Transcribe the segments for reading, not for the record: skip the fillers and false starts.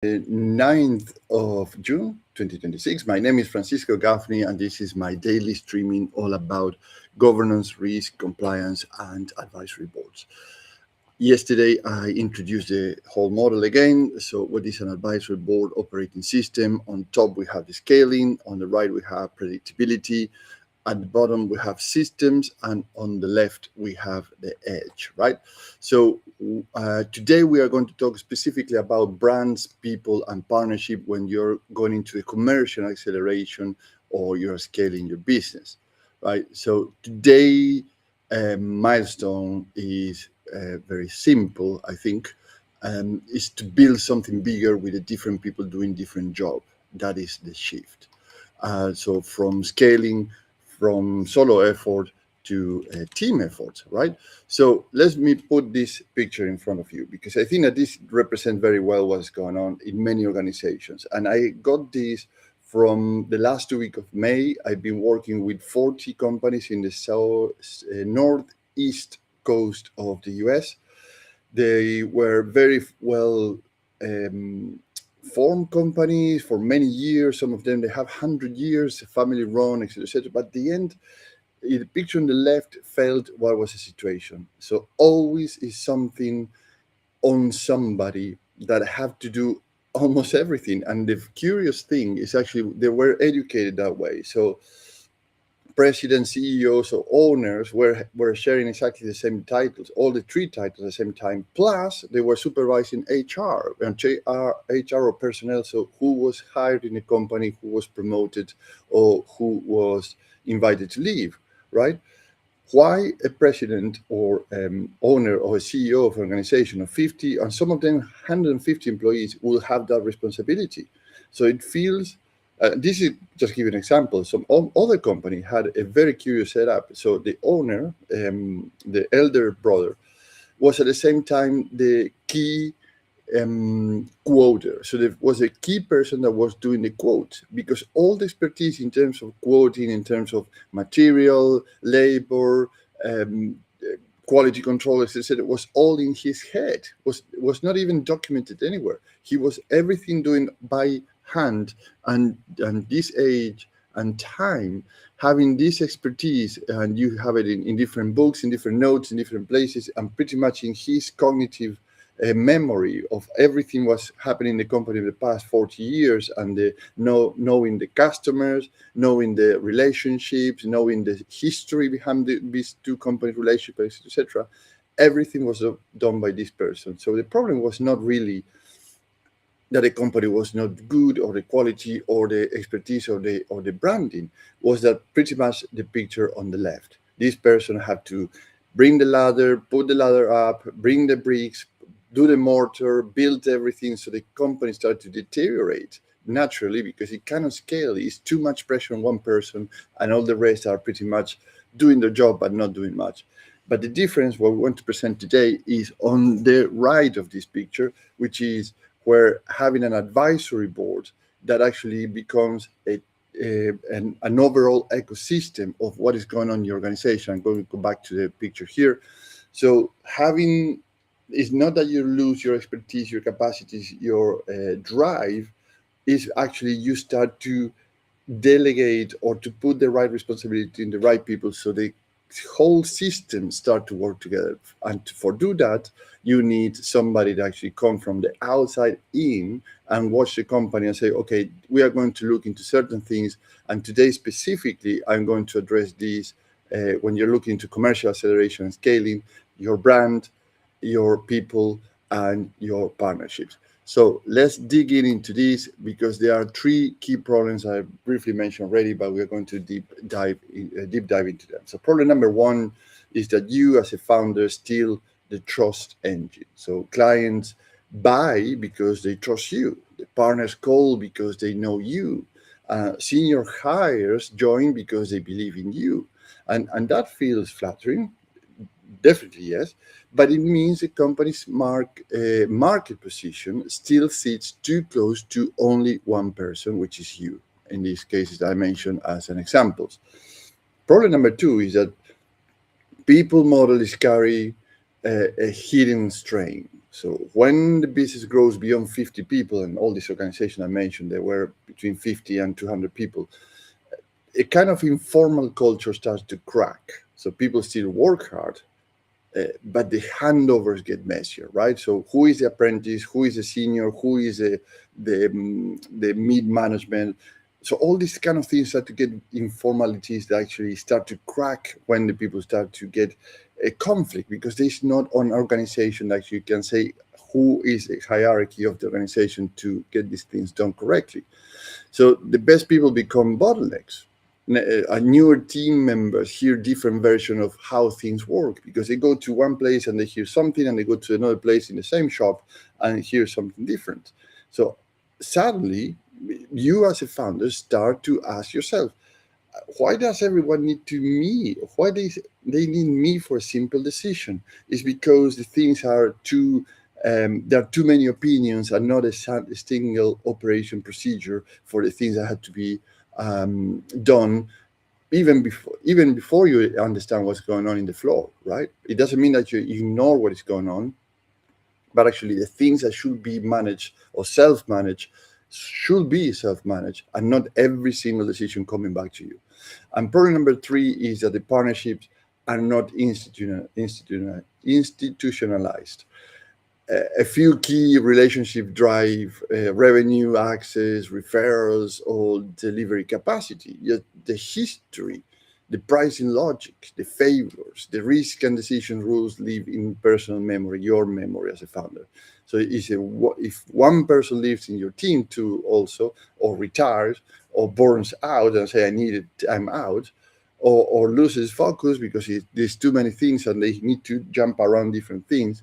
9th of June 2026. My name is Francisco Gaffney, and this is my daily streaming all about governance, risk, compliance, and advisory boards. Yesterday, I introduced the whole model again. So, what is an advisory board operating system? On top, we have the scaling. On the right, we have predictability. At the bottom, we have systems, and on the left, we have the edge, right? So today we are going to talk specifically about brands, people, and partnership when you're going into a commercial acceleration or you're scaling your business, right? So today, milestone is very simple, I think, is to build something bigger with a different people doing different job. That is the shift. So from scaling from solo effort to team effort, right? So let me put this picture in front of you because I think that this represents very well what's going on in many organizations. And I got this from the last 2 weeks of May. I've been working with 40 companies in the northeast coast of the US. They were very well formed companies for many years. Some of them they have 100 years, family run, etc., etc. But at the end, the picture on the left felt what was the situation. So always is something on somebody that have to do almost everything. And the curious thing is actually they were educated that way. So presidents, CEOs, or owners were sharing exactly the same titles, all the three titles at the same time. Plus, they were supervising HR and HR or personnel. So, who was hired in a company, who was promoted, or who was invited to leave, right? Why a president or owner or a CEO of an organization of 50 and some of them 150 employees will have that responsibility? So it feels this is just give you an example. Some other company had a very curious setup. So the owner, the elder brother, was at the same time the key quoter. So there was a key person that was doing the quote because all the expertise in terms of quoting, in terms of material, labor, quality control, etc., was all in his head. Was not even documented anywhere. He was everything doing by hand, and this age and time, having this expertise, and you have it in different books, in different notes, in different places, and pretty much in his cognitive memory of everything was happening in the company in the past 40 years, and knowing the customers, knowing the relationships, knowing the history behind these two company relationships, etc. Everything was done by this person. So the problem was not really that the company was not good, or the quality, or the expertise, or the branding. Was that pretty much the picture on the left? This person had to bring the ladder, put the ladder up, bring the bricks, do the mortar, build everything. So the company started to deteriorate naturally because it cannot scale. It's too much pressure on one person, and all the rest are pretty much doing their job but not doing much. But the difference, what we want to present today, is on the right of this picture, which is where having an advisory board that actually becomes an overall ecosystem of what is going on in your organization. I'm going to go back to the picture here. So having, it's not that you lose your expertise, your capacities, your drive. Is actually you start to delegate or to put the right responsibility in the right people, so the whole system start to work together. And for do that, you need somebody to actually come from the outside in and watch the company and say, okay, we are going to look into certain things, and today specifically I'm going to address these. When you're looking to commercial acceleration and scaling, your brand, your people, and your partnerships. So let's dig into this, because there are three key problems I briefly mentioned already, but we are going to deep dive into them. So problem number one is that you as a founder steal the trust engine. So clients buy because they trust you. The partners call because they know you. Senior hires join because they believe in you. And that feels flattering. Definitely, yes. But it means the company's market position still sits too close to only one person, which is you, in these cases I mentioned as an examples. Problem number two is that people models carry a hidden strain. So when the business grows beyond 50 people, and all these organizations I mentioned, they were between 50 and 200 people, a kind of informal culture starts to crack. So people still work hard, but the handovers get messier, right? So who is the apprentice? Who is the senior? Who is the mid management? So all these kind of things start to get informalities that actually start to crack when the people start to get a conflict, because there's not an organization that you can say who is the hierarchy of the organization to get these things done correctly. So the best people become bottlenecks. Newer team members hear different version of how things work, because they go to one place and they hear something, and they go to another place in the same shop and hear something different. So suddenly, you as a founder start to ask yourself, why does everyone need to me? Why they need me for a simple decision? It's because the things are too there are too many opinions and not a single operation procedure for the things that had to be done even before you understand what's going on in the floor, right? It doesn't mean that you ignore what is going on, but actually the things that should be managed or self-managed should be self-managed, and not every single decision coming back to you. And problem number 3 is that the partnerships are not institutionalized. A few key relationship drive revenue, access, referrals, or delivery capacity. Yet the history, the pricing logic, the favors, the risk and decision rules live in personal memory, your memory as a founder. So if one person lives in your team too also, or retires, or burns out and say, I need it, I'm out, or loses focus because there's too many things and they need to jump around different things,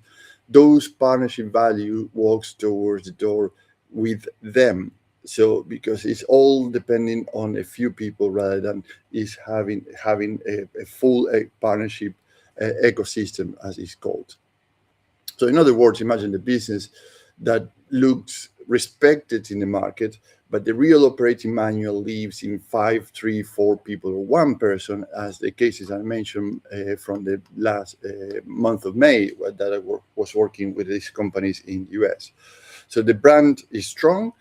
those partnership value walks towards the door with them. So because it's all depending on a few people rather than is having a full partnership ecosystem, as it's called. So in other words, imagine the business that looks respected in the market, but the real operating manual lives in 5, 3, 4 people or one person, as the cases I mentioned from the last month of May that I was working with these companies in the US. So the brand is strong,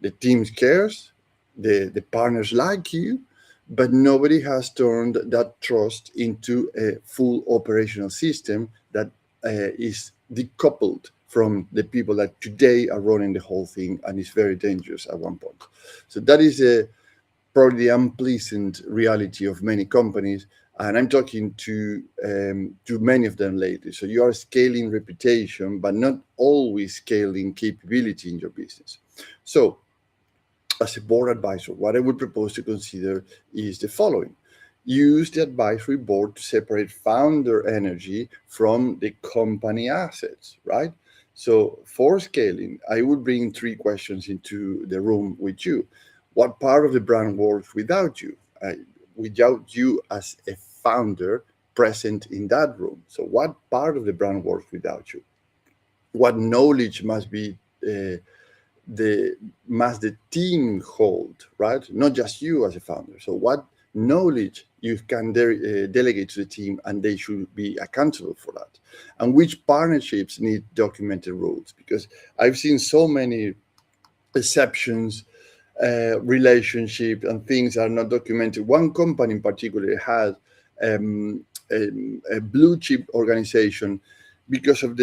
the team cares, the partners like you, but nobody has turned that trust into a full operational system that is decoupled from the people that today are running the whole thing, and it's very dangerous at one point. So that is probably the unpleasant reality of many companies, and I'm talking to many of them lately. So you are scaling reputation, but not always scaling capability in your business. So as a board advisor, what I would propose to consider is the following. Use the advisory board to separate founder energy from the company assets, right? So for scaling, I would bring 3 questions into the room with you. What part of the brand works without you? Without you as a founder present in that room. So what part of the brand works without you? What knowledge must the team hold, right? Not just you as a founder. So what knowledge you can delegate to the team, and they should be accountable for that. And which partnerships need documented rules? Because I've seen so many exceptions, relationship, and things are not documented. One company in particular had a blue chip organization because of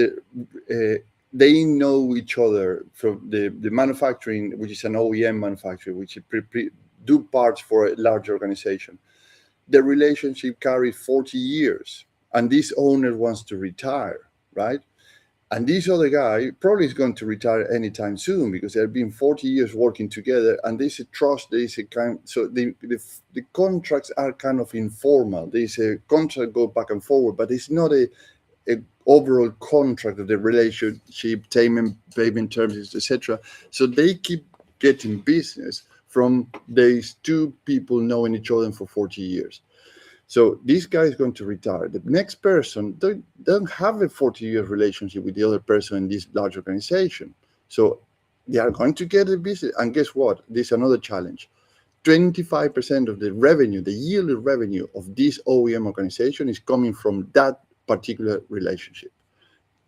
they know each other from the manufacturing, which is an OEM manufacturer, which do parts for a large organization. The relationship carried 40 years, and this owner wants to retire, right? And this other guy probably is going to retire anytime soon, because they've been 40 years working together, and there's a trust, there's a kind. So the contracts are kind of informal. There's a contract go back and forward, but it's not a overall contract of the relationship, payment terms, etc. So they keep getting business from these 2 people knowing each other for 40 years. So this guy is going to retire. The next person don't have a 40-year relationship with the other person in this large organization. So they are going to get a business. And guess what? There's another challenge. 25% of the revenue, the yearly revenue of this OEM organization is coming from that particular relationship.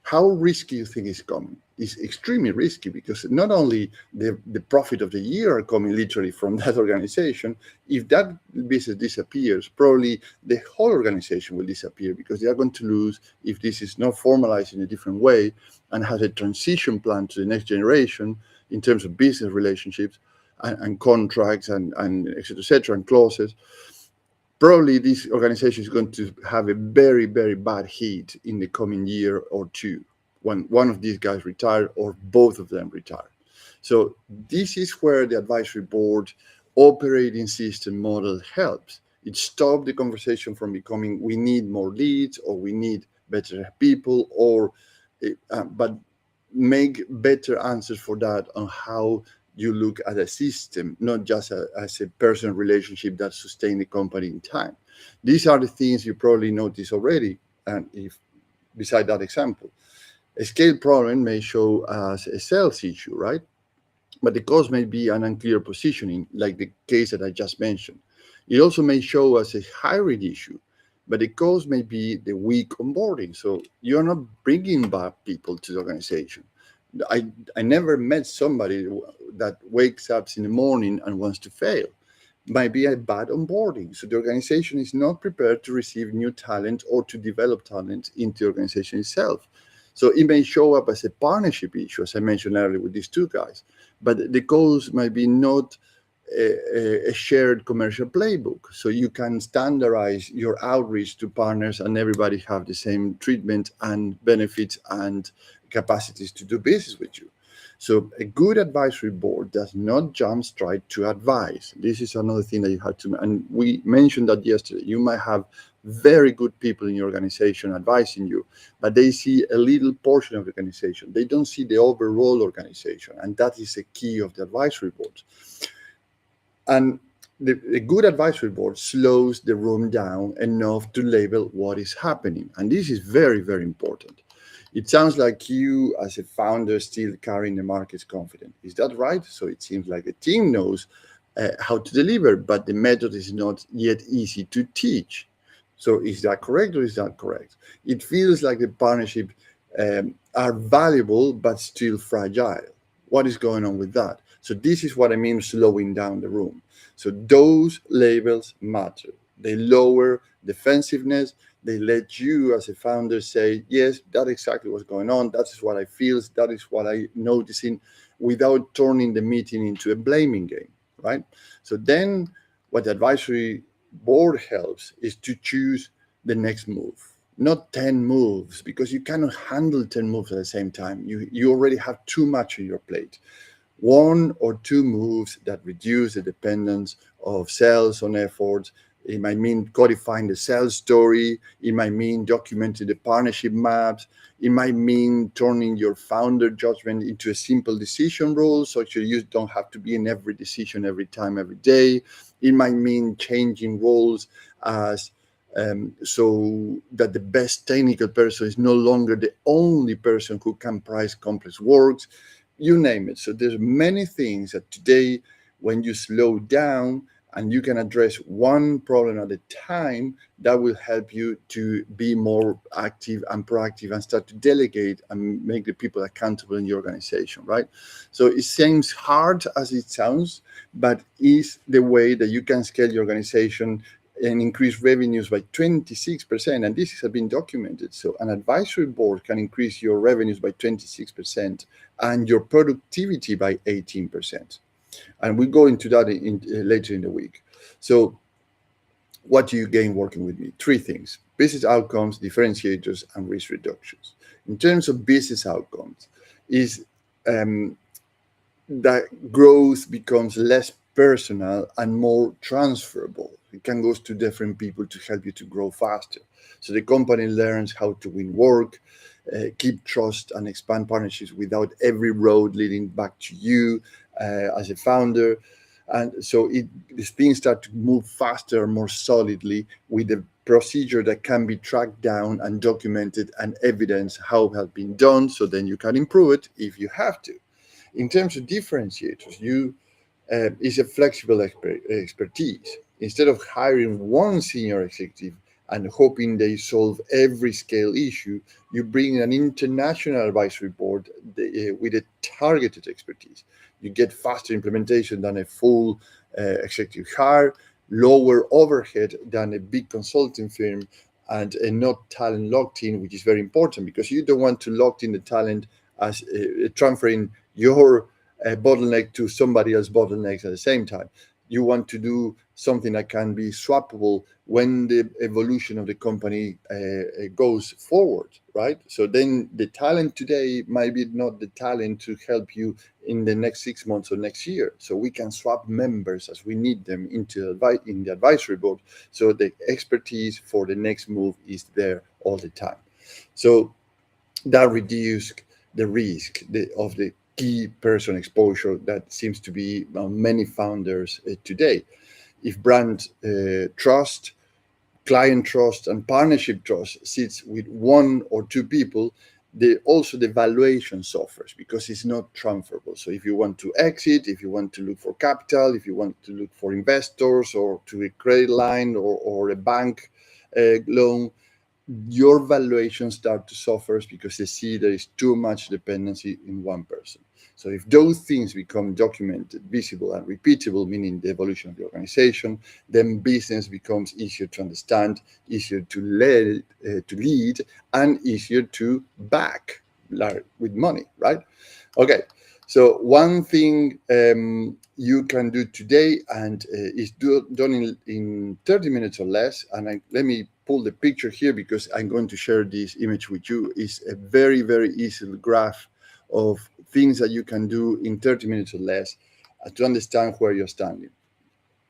How risky you think is coming? Is extremely risky, because not only the profit of the year are coming literally from that organization. If that business disappears, probably the whole organization will disappear, because they are going to lose, if this is not formalized in a different way and has a transition plan to the next generation in terms of business relationships and contracts and et cetera, and clauses. Probably this organization is going to have a very, very bad hit in the coming year or two, when one of these guys retire or both of them retire. So this is where the advisory board operating system model helps. It stops the conversation from becoming we need more leads or we need better people, or but make better answers for that on how you look at a system, not just as a personal relationship that sustain the company in time. These are the things you probably notice already. And if beside that example, a scale problem may show as a sales issue, right? But the cause may be an unclear positioning, like the case that I just mentioned. It also may show as a hiring issue, but the cause may be the weak onboarding. So you're not bringing back people to the organization. I never met somebody that wakes up in the morning and wants to fail. Might be a bad onboarding. So the organization is not prepared to receive new talent or to develop talent into the organization itself. So it may show up as a partnership issue, as I mentioned earlier with these two guys, but the cause might be not a shared commercial playbook. So you can standardize your outreach to partners and everybody have the same treatment and benefits and capacities to do business with you. So a good advisory board does not jump straight to advice. This is another thing that you have to, and we mentioned that yesterday. You might have very good people in your organization advising you, but they see a little portion of the organization. They don't see the overall organization, and that is a key of the advisory board. And a good advisory board slows the room down enough to label what is happening. And this is very, very important. It sounds like you, as a founder, still carrying the market's confidence. Is that right? So it seems like the team knows how to deliver, but the method is not yet easy to teach. So is that correct or is that correct? It feels like the partnership are valuable but still fragile. What is going on with that? So this is what I mean slowing down the room. So those labels matter. They lower defensiveness. They let you as a founder say, yes, that's exactly what's going on. That is what I feel. That is what I'm noticing, without turning the meeting into a blaming game, right? So then what the advisory board helps is to choose the next move, not 10 moves, because you cannot handle 10 moves at the same time. You already have too much on your plate. One or two moves that reduce the dependence of sales on efforts. It might mean codifying the sales story. It might mean documenting the partnership maps. It might mean turning your founder judgment into a simple decision rule, so that you don't have to be in every decision every time, every day. It might mean changing roles as so that the best technical person is no longer the only person who can price complex works. You name it. So there's many things that today, when you slow down and you can address one problem at a time, that will help you to be more active and proactive and start to delegate and make the people accountable in your organization, right? So it seems hard as it sounds, but is the way that you can scale your organization and increase revenues by 26%. And this has been documented. So an advisory board can increase your revenues by 26% and your productivity by 18%. And we go into that later in the week. So what do you gain working with me? Three things: business outcomes, differentiators, and risk reductions. In terms of business outcomes, is that growth becomes less personal and more transferable. It can go to different people to help you to grow faster. So the company learns how to win work, keep trust, and expand partnerships without every road leading back to you as a founder. And so these things start to move faster, more solidly, with a procedure that can be tracked down and documented and evidence how it has been done. So then you can improve it if you have to. In terms of differentiators, is a flexible expertise. Instead of hiring one senior executive and hoping they solve every scale issue, you bring an international advisory board with a targeted expertise. You get faster implementation than a full executive hire, lower overhead than a big consulting firm, and not talent locked in, which is very important because you don't want to lock in the talent as transferring your bottleneck to somebody else's bottlenecks at the same time. You want to do something that can be swappable when the evolution of the company goes forward, right? So then the talent today might be not the talent to help you in the next 6 months or next year. So we can swap members as we need them in the advisory board. So the expertise for the next move is there all the time. So that reduces the risk of the key person exposure that seems to be many founders today. If brand trust, client trust, and partnership trust sits with one or two people, the valuation suffers because it's not transferable. So if you want to exit, if you want to look for capital, if you want to look for investors or to a credit line or a bank loan, your valuation start to suffer because they see there is too much dependency in one person. So if those things become documented, visible, and repeatable, meaning the evolution of the organization, then business becomes easier to understand, easier to lead, and easier to back, like with money, right? Okay. So one thing you can do today and is done in 30 minutes or less, and let me pull the picture here because I'm going to share this image with you, is a very, very easy graph of things that you can do in 30 minutes or less to understand where you're standing.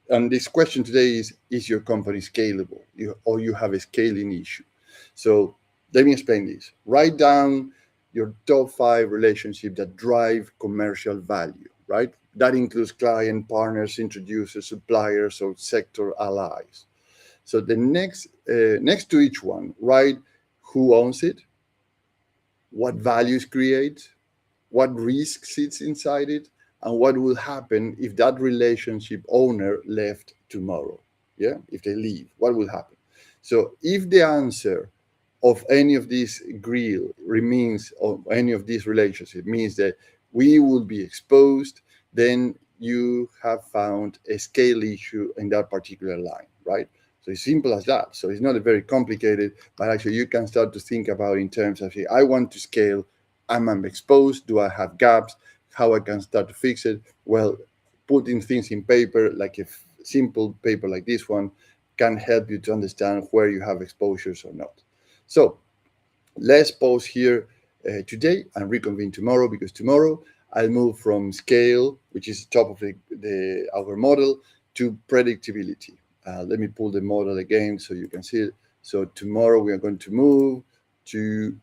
And this question today is your company scalable or you have a scaling issue? So let me explain this. Write down your top 5 relationships that drive commercial value, right? That includes client, partners, introducers, suppliers, or sector allies. So the next to each one, write who owns it, what values create, what risk sits inside it, and what will happen if that relationship owner left tomorrow. Yeah, if they leave, what will happen? So if the answer of any of these grill remains, or any of these relationship means that we will be exposed, then you have found a scale issue in that particular line, right? So it's simple as that. So it's not a very complicated, but actually you can start to think about in terms of, hey, I want to scale. I'm exposed. Do I have gaps? How I can start to fix it? Well, putting things in paper, like a simple paper like this one, can help you to understand where you have exposures or not. So let's pause here today and reconvene tomorrow, because tomorrow I'll move from scale, which is the top of our model, to predictability. Let me pull the model again so you can see it. So tomorrow we are going to move to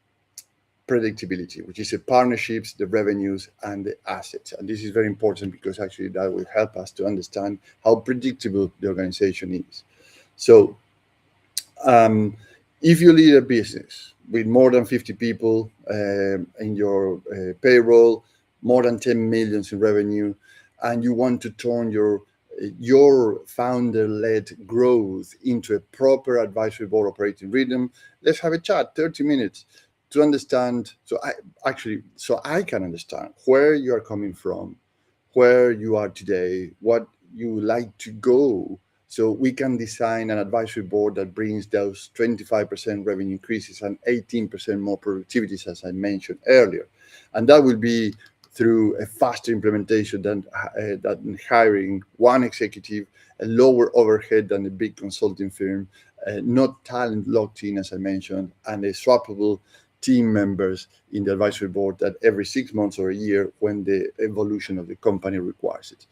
predictability, which is the partnerships, the revenues, and the assets. And this is very important because actually that will help us to understand how predictable the organization is. So if you lead a business with more than 50 people in your payroll, more than 10 millions in revenue, and you want to turn your founder-led growth into a proper advisory board operating rhythm, let's have a chat, 30 minutes, to understand. So I can understand where you are coming from, where you are today, what you would like to go. So we can design an advisory board that brings those 25% revenue increases and 18% more productivities, as I mentioned earlier. And that will be through a faster implementation than hiring one executive, a lower overhead than a big consulting firm, not talent locked in, as I mentioned, and a swappable team members in the advisory board that every 6 months or a year when the evolution of the company requires it.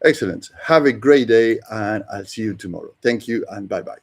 Excellent. Have a great day, and I'll see you tomorrow. Thank you, and bye-bye.